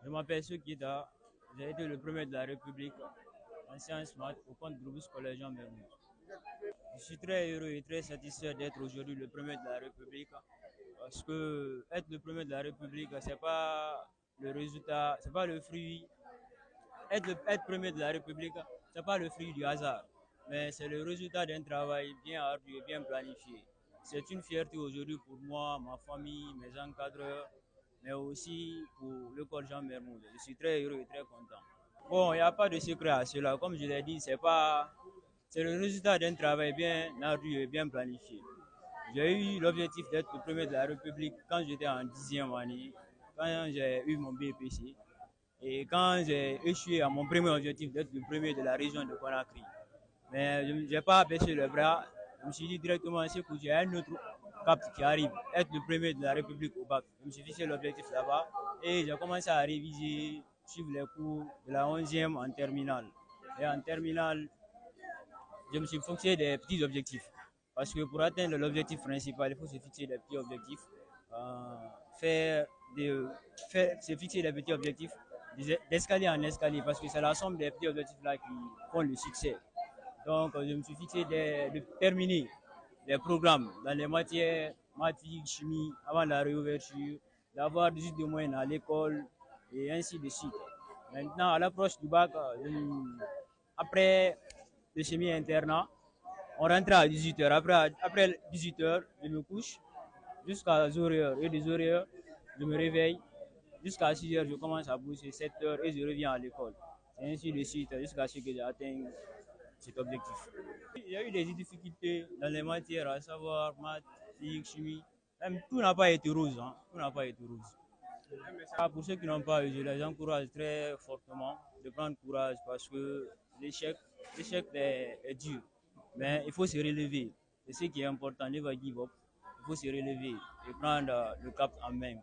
Je m'appelle Sukida, j'ai été le premier de la République en sciences maths au compte groupe scolaire Jean Mermoz. Je suis très heureux et très satisfait d'être aujourd'hui le premier de la République parce que être le premier de la République, c'est pas le résultat, c'est pas le fruit. Être premier de la République, c'est pas le fruit du hasard, mais c'est le résultat d'un travail bien ardu et bien planifié. C'est une fierté aujourd'hui pour moi, ma famille, mes encadreurs, mais aussi pour l'école Jean Mermoz. Je suis très heureux et très content. Bon, il n'y a pas de secret à cela. Comme je l'ai dit, c'est le résultat d'un travail bien ardu et bien planifié. J'ai eu l'objectif d'être le premier de la République quand j'étais en 10e année, quand j'ai eu mon BPC et quand j'ai échoué à mon premier objectif d'être le premier de la région de Conakry. Mais je n'ai pas baissé le bras. Je me suis dit directement, c'est que j'ai un autre cap qui arrive, être le premier de la République au bac. Je me suis fixé l'objectif là-bas et j'ai commencé à réviser, suivre les cours de la 11e en terminale. Et en terminale, je me suis fixé des petits objectifs. Parce que pour atteindre l'objectif principal, il faut se fixer des petits objectifs. Euh, faire des, se fixer des petits objectifs d'escalier en escalier parce que c'est la somme des petits objectifs là qui font le succès. Donc, je me suis fixé de terminer les programmes dans les matières mathématiques, chimie avant la réouverture, d'avoir 18 de moyenne à l'école et ainsi de suite. Maintenant, à l'approche du bac, après le semi-internat, on rentrait à 18h. Après 18h, je me couche jusqu'à 0h. Et des 0h, je me réveille. Jusqu'à 6h, je commence à bosser 7h et je reviens à l'école. C'est ainsi de suite jusqu'à ce que j'atteigne cet objectif. Il y a eu des difficultés dans les matières, à savoir maths, physique, chimie. Même tout n'a pas été rose. Hein. Tout n'a pas été rose. Pour ceux qui n'ont pas eu, je les encourage très fortement de prendre courage parce que l'échec, l'échec est dur. Mais il faut se relever. C'est ce qui est important. Never give up. Il faut se relever et prendre le cap en main.